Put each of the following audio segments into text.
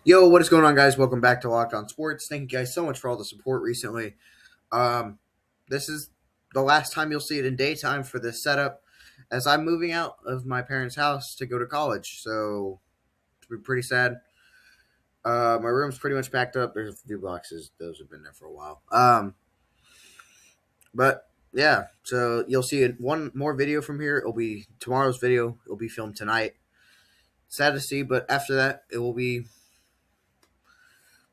Yo, what is going on, guys? Welcome back to Locked On Sports. Thank you guys so much for all the support recently. Um, this is the last time you'll see it in daytime for this setup, as I'm moving out of my parents' house to go to college. So it's been pretty sad. My room's pretty much packed up. There's a few boxes; those have been there for a while. But yeah, so you'll see one more video from here. It'll be tomorrow's video. It'll be filmed tonight. Sad to see, but after that, it will be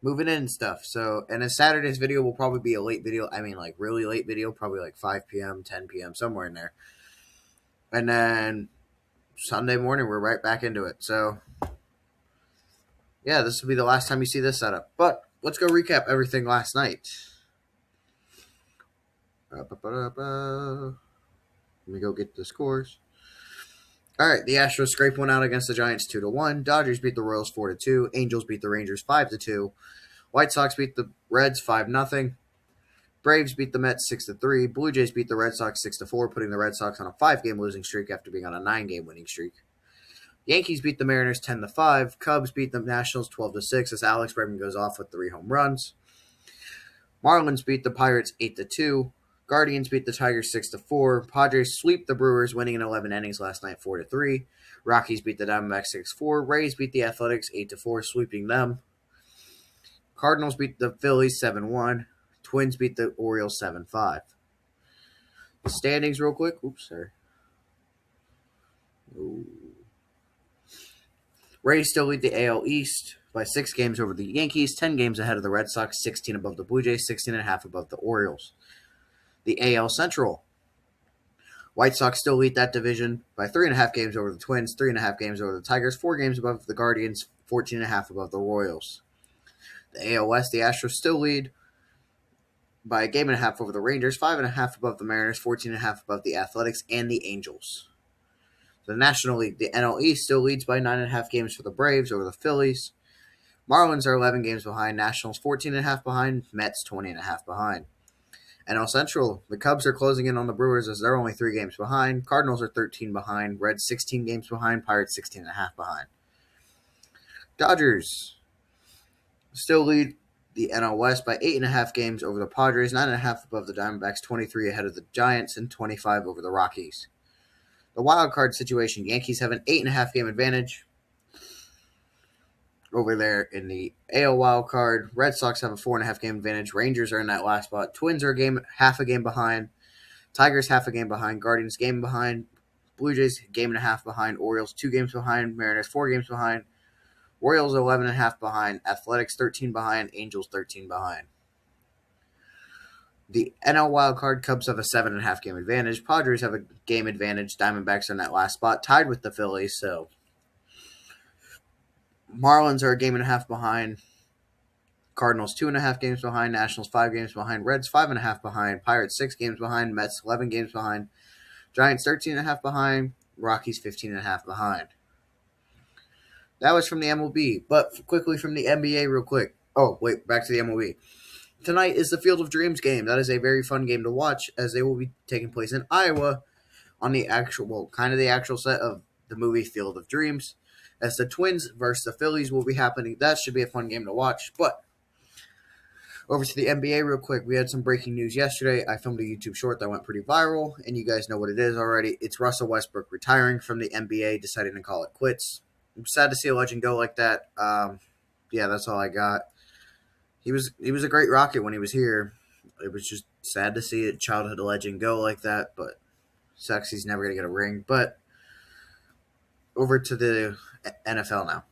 moving in and stuff. So, and then Saturday's video will probably be a late video. I mean, like really late video, probably like 5 p.m., 10 p.m., somewhere in there. And then Sunday morning, we're right back into it. So, yeah, this will be the last time you see this setup. But let's go recap everything last night. Let me go get the scores. All right, the Astros scrape one out against the Giants 2-1. Dodgers beat the Royals 4-2. Angels beat the Rangers 5-2. White Sox beat the Reds 5-0. Braves beat the Mets 6-3. Blue Jays beat the Red Sox 6-4, putting the Red Sox on a 5-game losing streak after being on a 9-game winning streak. Yankees beat the Mariners 10-5. Cubs beat the Nationals 12-6 as Alex Bregman goes off with 3 home runs. Marlins beat the Pirates 8-2. Guardians beat the Tigers 6-4. Padres sweep the Brewers, winning in 11 innings last night 4-3. Rockies beat the Diamondbacks 6-4. Rays beat the Athletics 8-4, sweeping them. Cardinals beat the Phillies 7-1. Twins beat the Orioles 7-5. The standings real quick. Oops, sorry. Ooh. Rays still lead the AL East by 6 games over the Yankees, 10 games ahead of the Red Sox, 16 above the Blue Jays, 16.5 above the Orioles. The AL Central. White Sox still lead that division by 3.5 games over the Twins, 3.5 games over the Tigers, 4 games above the Guardians, 14.5 above the Royals. The AL West, the Astros still lead by a game and a half over the Rangers, 5.5 above the Mariners, 14.5 above the Athletics, and the Angels. The National League, the NL East, still leads by 9.5 games for the Braves over the Phillies. Marlins are 11 games behind, Nationals 14.5 behind, Mets 20.5 behind. NL Central, the Cubs are closing in on the Brewers as they're only 3 games behind. Cardinals are 13 behind, Reds 16 games behind, Pirates 16.5 behind. Dodgers still lead the NL West by 8.5 games over the Padres, 9.5 above the Diamondbacks, 23 ahead of the Giants, and 25 over the Rockies. The wild card situation, Yankees have an 8.5 game advantage over there in the AL wild card. Red Sox have a 4.5 game advantage. Rangers are in that last spot. Twins are half a game behind. Tigers half a game behind. Guardians game behind. Blue Jays game and a half behind. Orioles 2 games behind. Mariners 4 games behind. Royals 11.5 behind. Athletics 13 behind. Angels 13 behind. The NL wildcard, Cubs have a 7.5 game advantage. Padres have a game advantage. Diamondbacks are in that last spot, tied with the Phillies. So Marlins are a game and a half behind. Cardinals 2.5 games behind. Nationals 5 games behind. Reds 5.5 behind. Pirates 6 games behind. Mets 11 games behind. Giants 13.5 behind. Rockies 15.5 behind. That was from the MLB. But quickly from the NBA real quick. Oh, wait, back to the MLB. Tonight is the Field of Dreams game. That is a very fun game to watch as they will be taking place in Iowa on the actual set of the movie Field of Dreams. As the Twins versus the Phillies will be happening. That should be a fun game to watch. But over to the NBA real quick. We had some breaking news yesterday. I filmed a YouTube short that went pretty viral, and you guys know what it is already. It's Russell Westbrook retiring from the NBA, deciding to call it quits. I'm sad to see a legend go like that. Yeah, that's all I got. He was a great Rocket when he was here. It was just sad to see a childhood legend go like that, but sucks he's never going to get a ring. But over to the NFL now.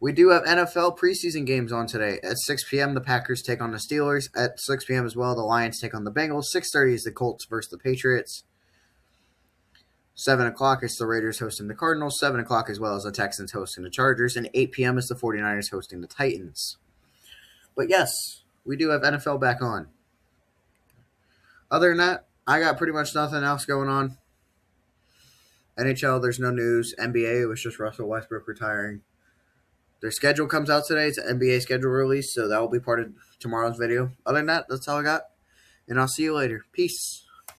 We do have NFL preseason games on today. At 6 p.m., the Packers take on the Steelers. At 6 p.m. as well, the Lions take on the Bengals. 6:30 is the Colts versus the Patriots. 7 o'clock, it's the Raiders hosting the Cardinals. 7 o'clock as well as the Texans hosting the Chargers. And 8 p.m. is the 49ers hosting the Titans. But yes, we do have NFL back on. Other than that, I got pretty much nothing else going on. NHL, there's no news. NBA, it was just Russell Westbrook retiring. Their schedule comes out today. It's an NBA schedule release, so that will be part of tomorrow's video. Other than that, that's all I got. And I'll see you later. Peace.